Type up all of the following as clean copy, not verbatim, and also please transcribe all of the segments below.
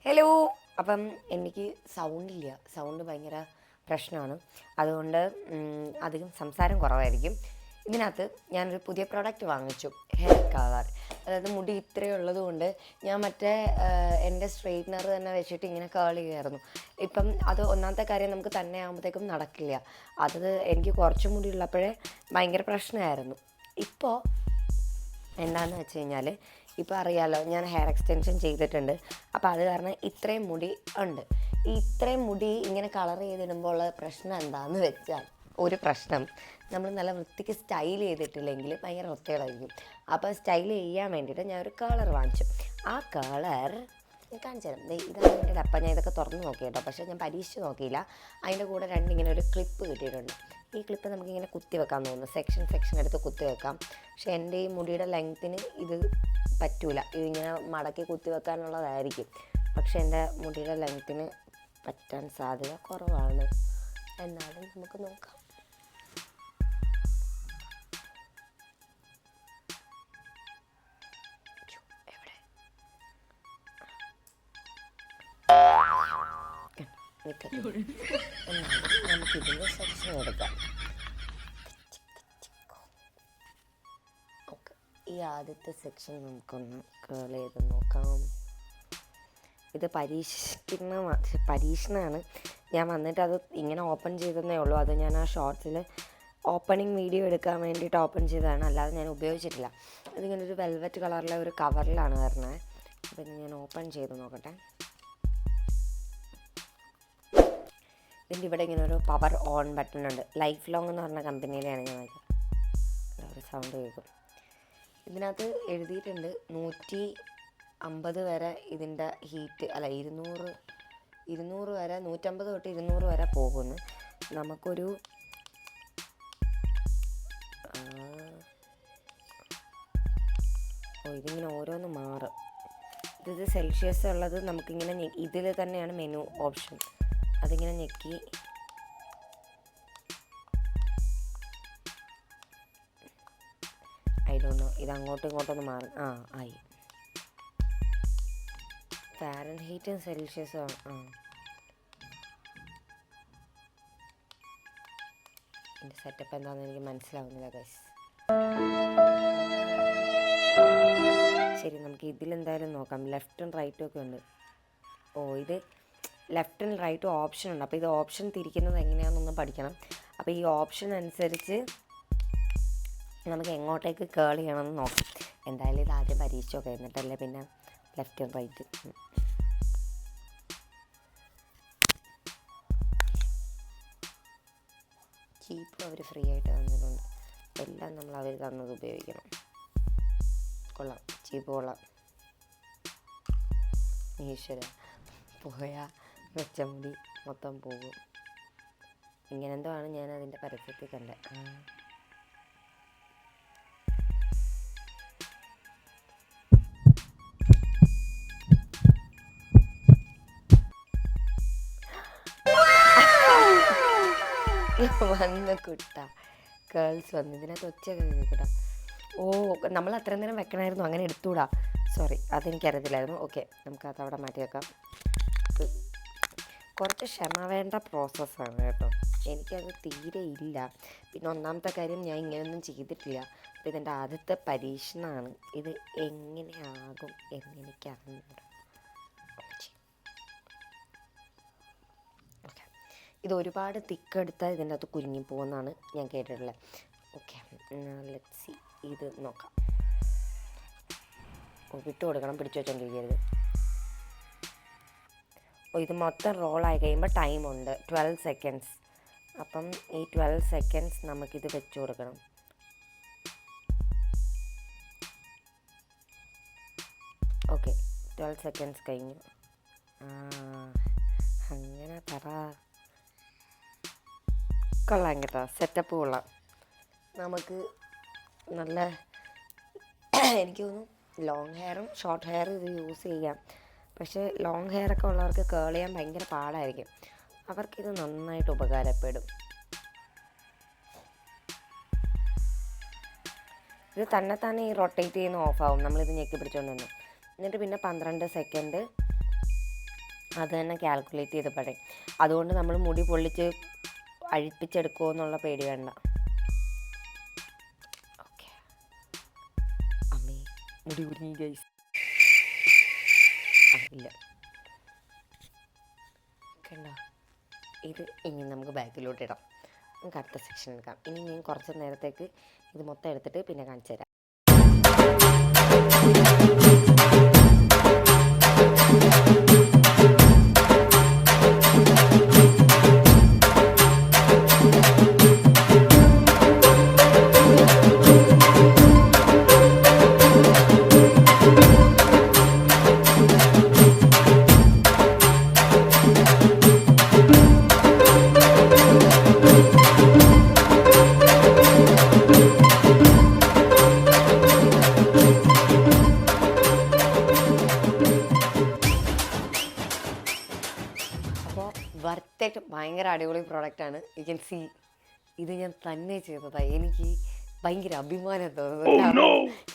Hello. അപ്പം എനിക്ക് sound ഭയങ്കര പ്രശ്നമാണ്. അതുകൊണ്ട് അധികം സംസാരം കുറവായിരിക്കും. ഇതിനകത്ത് ഞാനൊരു പുതിയ പ്രോഡക്റ്റ് വാങ്ങിച്ചു, ഹെയർ കളർ. അതായത് മുടി ഇത്രയും ഉള്ളത് കൊണ്ട് ഞാൻ എൻ്റെ സ്ട്രെയിറ്റ്നർ തന്നെ വെച്ചിട്ട് ഇങ്ങനെ കേൾ ചെയ്യുമായിരുന്നു. ഇപ്പം അത് ഒന്നാമത്തെ കാര്യം നമുക്ക് തന്നെ ആകുമ്പോഴത്തേക്കും നടക്കില്ല. അത് എനിക്ക് കുറച്ച് മുടി ഉള്ളപ്പോഴേ ഭയങ്കര പ്രശ്നമായിരുന്നു. ഇപ്പോൾ എന്താണെന്ന് വെച്ച് കഴിഞ്ഞാൽ, ഇപ്പോൾ അറിയാമല്ലോ, ഞാൻ ഹെയർ എക്സ്റ്റൻഷൻ ചെയ്തിട്ടുണ്ട്. അപ്പോൾ അത് കാരണം ഇത്രയും മുടി ഉണ്ട്. ഈ ഇത്രയും മുടി ഇങ്ങനെ കളർ ചെയ്തിടുമ്പോൾ ഉള്ള പ്രശ്നം എന്താണെന്ന് വെച്ചാൽ, ഒരു പ്രശ്നം, നമ്മൾ നല്ല വൃത്തിക്ക് സ്റ്റൈൽ ചെയ്തിട്ടില്ലെങ്കിൽ ഭയങ്കര വൃത്തികളായിരിക്കും. അപ്പോൾ സ്റ്റൈൽ ചെയ്യാൻ വേണ്ടിയിട്ട് ഞാനൊരു കളർ വാങ്ങിച്ചു. ആ കളർ കാണിച്ചു തരാം. ഇതാണ് എൻ്റെ ഡപ്പ. ഞാൻ ഇതൊക്കെ തുറന്ന് നോക്കി കേട്ടോ, പക്ഷേ ഞാൻ പരീക്ഷിച്ച് നോക്കിയില്ല. അതിൻ്റെ കൂടെ ഇങ്ങനെ ഒരു ക്ലിപ്പ് കിട്ടിയിട്ടുണ്ട്. ഈ ക്ലിപ്പ് നമുക്കിങ്ങനെ കുത്തി വെക്കാൻ തോന്നുന്നു, സെക്ഷൻ എടുത്ത് കുത്തി വെക്കാം. പക്ഷേ എൻ്റെ ഈ മുടിയുടെ ലെങ്ത്തിന് ഇത് പറ്റൂല. ഇതിങ്ങനെ മടക്കി കുത്തി വെക്കാനുള്ളതായിരിക്കും. പക്ഷേ എൻ്റെ മുടിയുടെ ലെങ്ത്തിന് പറ്റാൻ സാധ്യത കുറവാണ്. എന്നാലും നമുക്ക് നോക്കാം. എന്നാലും നമുക്കിതിൻ്റെ സെക്ഷൻ എടുക്കാം. ഓക്കെ, ഈ ആദ്യത്തെ സെക്ഷൻ നമുക്കൊന്ന് കേൾ ചെയ്ത് നോക്കാം. ഇത് പരീക്ഷണമാണ്. ഞാൻ വന്നിട്ട് അത് ഇങ്ങനെ ഓപ്പൺ ചെയ്തതേ ഉള്ളൂ. അത് ഞാൻ ആ ഷോർട്സിൽ ഓപ്പണിങ് വീഡിയോ എടുക്കാൻ വേണ്ടിയിട്ട് ഓപ്പൺ ചെയ്തതാണ്, അല്ലാതെ ഞാൻ ഉപയോഗിച്ചിട്ടില്ല. ഇതിങ്ങനെ ഒരു വെൽവെറ്റ് കളറിലെ ഒരു കവറിലാണ് വരുന്നത്. അപ്പോൾ ഇത് ഞാൻ ഓപ്പൺ ചെയ്ത് നോക്കട്ടെ. ഇതിൻ്റെ ഇവിടെ ഇങ്ങനെ ഒരു പവർ ഓൺ ബട്ടൺ ഉണ്ട്. ലൈഫ് ലോങ് എന്ന് പറഞ്ഞ കമ്പനിയിലാണ് ഞാൻ വാങ്ങിച്ചത്. ഒരു സൗണ്ട് കേൾക്കും. ഇതിനകത്ത് എഴുതിയിട്ടുണ്ട് 150 വരെ ഇതിൻ്റെ ഹീറ്റ്, അല്ല 200 വരെ, 150 തൊട്ട് 200 വരെ പോകുന്നു. നമുക്കൊരു ഇതിങ്ങനെ ഓരോന്ന് മാറും. ഇത് സെൽഷ്യസ് ഉള്ളത് നമുക്കിങ്ങനെ ഇതിൽ തന്നെയാണ് മെനു ഓപ്ഷൻ. അതിങ്ങനെ ഞെക്കി ഐ ഡോണ്ട് നോ, ഇത് അങ്ങോട്ടും ഇങ്ങോട്ടൊന്ന് മാറും. ആയി. ഫാരൻഹീറ്റും സെൽഷ്യസും ഇതിൻ്റെ സെറ്റപ്പ് എന്താണെന്ന് എനിക്ക് മനസ്സിലാവുന്നില്ല ഗൈസ്. ശരി, നമുക്ക് ഇതിലെന്തായാലും നോക്കാം. ലെഫ്റ്റും റൈറ്റും ഒക്കെ ഉണ്ട്. ഇത് ലെഫ്റ്റും റൈറ്റും ഓപ്ഷൻ ഉണ്ട്. അപ്പോൾ ഇത് ഓപ്ഷൻ തിരിക്കുന്നത് എങ്ങനെയാണെന്നൊന്ന് പഠിക്കണം. അപ്പോൾ ഈ ഓപ്ഷൻ അനുസരിച്ച് നമുക്ക് എങ്ങോട്ടേക്ക് കേൾ ചെയ്യണമെന്ന് നോക്കാം. എന്തായാലും ഇത് ആദ്യം പരീക്ഷിച്ച് നോക്കാം, എന്നിട്ടല്ലേ പിന്നെ ലെഫ്റ്റും റൈറ്റും. ചീപ്പും അവർ ഫ്രീ ആയിട്ട് തന്നിട്ടുണ്ട്. എല്ലാം നമ്മൾ അവർ തന്നത് ഉപയോഗിക്കണം. കൊള്ളാം, ചീപ്പ് കൊള്ളാം. ഈശ്വര, പോയാൽ വെച്ച മുടി മൊത്തം പോകും. ഇങ്ങനെന്തോ ആണ് ഞാൻ അതിൻ്റെ പരസ്യത്തിൽ കണ്ടത്. വന്ന് കുട്ട കേൾസ് വന്ന് ഇതിനകത്ത് ഒച്ചയൊക്കെ കേൾക്കട്ടോ. നമ്മൾ അത്രയും നേരം വെക്കണമായിരുന്നു, അങ്ങനെ എടുത്തുകൂടാ. സോറി, അതെനിക്കറിയത്തില്ലായിരുന്നു. ഓക്കെ, നമുക്കത് അവിടെ മാറ്റി വെക്കാം. കുറച്ച് ക്ഷമ വേണ്ട പ്രോസസ്സാണ് കേട്ടോ, എനിക്കത് തീരെ ഇല്ല. പിന്നെ ഒന്നാമത്തെ കാര്യം, ഞാൻ ഇങ്ങനെയൊന്നും ചെയ്തിട്ടില്ല. അപ്പോൾ ഇതെൻ്റെ ആദ്യത്തെ പരീക്ഷണമാണ്. ഇത് എങ്ങനെയാകും എന്നെനിക്കറിഞ്ഞില്ല. ഓക്കെ, ഇത് ഒരുപാട് തിക്കെടുത്താൽ ഇതിൻ്റെ അകത്ത് കുരുങ്ങി പോകുമെന്നാണ് ഞാൻ കേട്ടിട്ടുള്ളത്. Okay, let's see. ഇത് നോക്കാം. വിട്ടു കൊടുക്കണം, പിടിച്ചു വെച്ചോണ്ടിരിക്കരുത്. ഇത് മൊത്തം റോളായി കഴിയുമ്പോൾ ടൈമുണ്ട് 12 സെക്കൻഡ്സ്. അപ്പം ഈ 12 സെക്കൻഡ്സ് നമുക്കിത് വെച്ച് കൊടുക്കണം. ഓക്കെ, 12 സെക്കൻഡ്സ് കഴിഞ്ഞു. അങ്ങനെ പറ. കൊള്ളാം കേട്ടോ, സെറ്റപ്പ് കൊള്ളാം. നമുക്ക് നല്ല എനിക്ക് തോന്നുന്നു ലോങ് ഹെയറും ഷോർട്ട് ഹെയറും ഇത് യൂസ് ചെയ്യാം. പക്ഷേ ലോങ് ഹെയറൊക്കെ ഉള്ളവർക്ക് കേൾ ചെയ്യാൻ ഭയങ്കര പാടായിരിക്കും. അവർക്കിത് നന്നായിട്ട് ഉപകാരപ്പെടും. ഇത് തന്നെ ഈ റൊട്ടേറ്റ് ചെയ്യുന്ന ഓഫാവും. നമ്മളിത് ഞെക്കി പിടിച്ചുകൊണ്ട് തന്നെ. എന്നിട്ട് പിന്നെ 12 സെക്കൻഡ് അത് തന്നെ കാൽക്കുലേറ്റ് ചെയ്ത് പറയും. അതുകൊണ്ട് നമ്മൾ മുടി പൊള്ളിച്ച് അഴിപ്പിച്ചെടുക്കുമോ എന്നുള്ള പേടി വേണ്ട. ഓക്കെ, അമ്മേ മുടി ഉരുങ്ങി ഗൈസ്. ഇല്ല കണ്ടോ, ഇത് ഇനി നമുക്ക് ബാക്കിലോട്ട് ഇടാം. നമുക്ക് അടുത്ത സെക്ഷൻ എടുക്കാം. ഇനി ഞാൻ കുറച്ച് നേരത്തേക്ക് ഇത് മൊത്തം എടുത്തിട്ട് പിന്നെ കാണിച്ചു തരാം. വർത്തായിട്ട് ഭയങ്കര അടിപൊളി പ്രോഡക്റ്റാണ്. യു ക്യാൻ സീ, ഇത് ഞാൻ തന്നെ ചെയ്തതാണ്. എനിക്ക് ഭയങ്കര അഭിമാനം തോന്നുന്നു.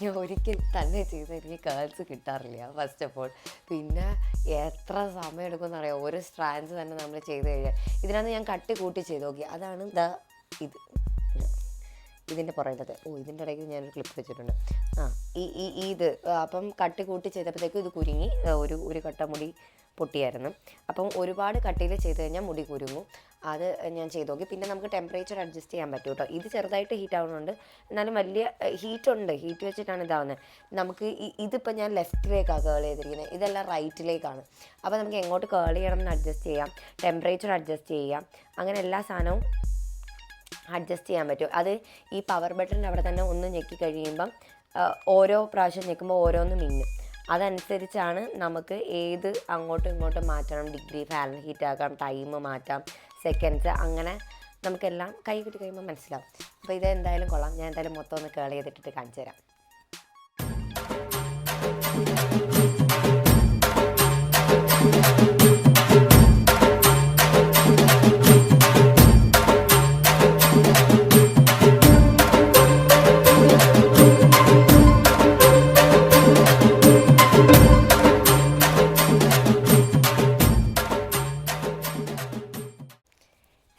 ഞാൻ ഒരിക്കലും തന്നെ ചെയ്ത് എനിക്ക് കേൾസ് കിട്ടാറില്ല ഫസ്റ്റ് ഓഫ് ഓൾ. പിന്നെ എത്ര സമയം എടുക്കുമെന്ന് അറിയാം ഒരു സ്ട്രാൻഡ്സ് തന്നെ നമ്മൾ ചെയ്ത് കഴിഞ്ഞാൽ. ഇതിനകത്ത് ഞാൻ കട്ടി കൂട്ടി ചെയ്ത് നോക്കി. അതാണ് ഇത് ഇതിൻ്റെ പുറകിലത്തെ. ഇതിൻ്റെ ഇടയ്ക്ക് ഞാനൊരു ക്ലിപ്പ് വെച്ചിട്ടുണ്ട്. ഇത് അപ്പം കട്ടി കൂട്ടി ചെയ്തപ്പോഴത്തേക്കും ഇത് കുരുങ്ങി ഒരു കട്ട മുടി പൊട്ടിയായിരുന്നു. അപ്പം ഒരുപാട് കട്ടിയിൽ ചെയ്ത് കഴിഞ്ഞാൽ മുടി കുരുങ്ങും. അത് ഞാൻ ചെയ്ത് നോക്കി. പിന്നെ നമുക്ക് ടെമ്പറേച്ചർ അഡ്ജസ്റ്റ് ചെയ്യാൻ പറ്റും കേട്ടോ. ഇത് ചെറുതായിട്ട് ഹീറ്റ് ആവുന്നുണ്ട്, എന്നാലും വലിയ ഹീറ്റുണ്ട്. ഹീറ്റ് വെച്ചിട്ടാണ് ഇതാവുന്നത്. നമുക്ക് ഇതിപ്പോൾ ഞാൻ ലെഫ്റ്റിലേക്കാണ് കേൾ ചെയ്തിരിക്കുന്നത്, ഇതെല്ലാം റൈറ്റിലേക്കാണ്. അപ്പോൾ നമുക്ക് എങ്ങോട്ട് കേൾ ചെയ്യണം എന്ന് അഡ്ജസ്റ്റ് ചെയ്യാം, ടെമ്പറേച്ചർ അഡ്ജസ്റ്റ് ചെയ്യാം, അങ്ങനെ എല്ലാ സാധനവും അഡ്ജസ്റ്റ് ചെയ്യാൻ പറ്റും. അത് ഈ പവർ ബട്ടൺ അവിടെ തന്നെ ഒന്ന് ഞെക്കി കഴിയുമ്പം ഓരോ പ്രാവശ്യം ഞെക്കുമ്പോൾ ഓരോന്ന് മിന്നും. അതനുസരിച്ചാണ് നമുക്ക് ഏത് അങ്ങോട്ടും ഇങ്ങോട്ടും മാറ്റണം, ഡിഗ്രി ഫാരൻഹീറ്റ് ആക്കാം, ടൈം മാറ്റാം, സെക്കൻഡ്സ്, അങ്ങനെ നമുക്കെല്ലാം കൈ കിട്ടി കഴിയുമ്പോൾ മനസ്സിലാവും. അപ്പോൾ ഇത് എന്തായാലും കൊള്ളാം. ഞാൻ എന്തായാലും മൊത്തം ഒന്ന് കേൾ ചെയ്തിട്ട് കാണിച്ചു തരാം.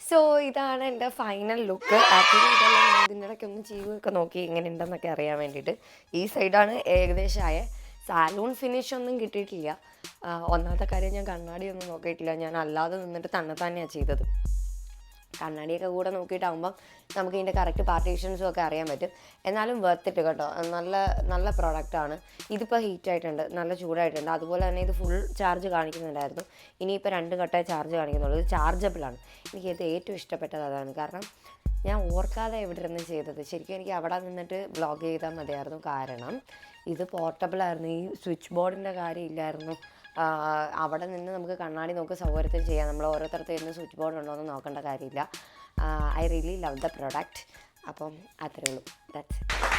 സോ ഇതാണ് എൻ്റെ ഫൈനൽ ലുക്ക്. ആക്ച്വലി ഇതെല്ലാം ഞാൻ ഇതിൻ്റെ ഇടയ്ക്ക് ഒന്ന് ചെയ്യുകയൊക്കെ നോക്കി എങ്ങനെ ഉണ്ടെന്നൊക്കെ അറിയാൻ വേണ്ടിയിട്ട്. ഈ സൈഡാണ് ഏകദേശമായ. സാലൂൺ ഫിനിഷ് ഒന്നും കിട്ടിയിട്ടില്ല. ഒന്നാമത്തെ കാര്യം, ഞാൻ കണ്ണാടിയൊന്നും നോക്കിയിട്ടില്ല. ഞാൻ അല്ലാതെ നിന്നിട്ട് തന്നെയാണ് ചെയ്തത്. കണ്ണാടിയൊക്കെ കൂടെ നോക്കിയിട്ടാകുമ്പം നമുക്ക് ഇതിൻ്റെ കറക്റ്റ് പാർട്ടീഷൻസും ഒക്കെ അറിയാൻ പറ്റും. എന്നാലും വർത്തിട്ട് കേട്ടോ, നല്ല പ്രോഡക്റ്റാണ്. ഇതിപ്പോൾ ഹീറ്റായിട്ടുണ്ട്, നല്ല ചൂടായിട്ടുണ്ട്. അതുപോലെ തന്നെ ഇത് ഫുൾ ചാർജ് കാണിക്കുന്നുണ്ടായിരുന്നു. ഇനിയിപ്പോൾ 2 ഘട്ടമേ ചാർജ് കാണിക്കുന്നുള്ളൂ. ഇത് ചാർജബിളാണ്. എനിക്കിത് ഏറ്റവും ഇഷ്ടപ്പെട്ടത് അതാണ്. കാരണം ഞാൻ ഓർക്കാതെ എവിടെ ഇരുന്ന് ചെയ്തത്. ശരിക്കും എനിക്ക് അവിടെ നിന്നിട്ട് വ്ളോഗ് ചെയ്താൽ മതിയായിരുന്നു. കാരണം ഇത് പോർട്ടബിളായിരുന്നു. ഈ സ്വിച്ച് ബോർഡിൻ്റെ കാര്യം ഇല്ലായിരുന്നു. അവിടെ നിന്ന് നമുക്ക് കണ്ണാടി നോക്കി സൗകര്യത്തിൽ ചെയ്യാം. നമ്മൾ ഓരോരുത്തർക്ക് ഇരുന്ന് സ്വിച്ച് ബോർഡ് ഉണ്ടോ എന്ന് നോക്കേണ്ട കാര്യമില്ല. I really love the product. അപ്പം അത്രയേ ഉള്ളൂ. That's it.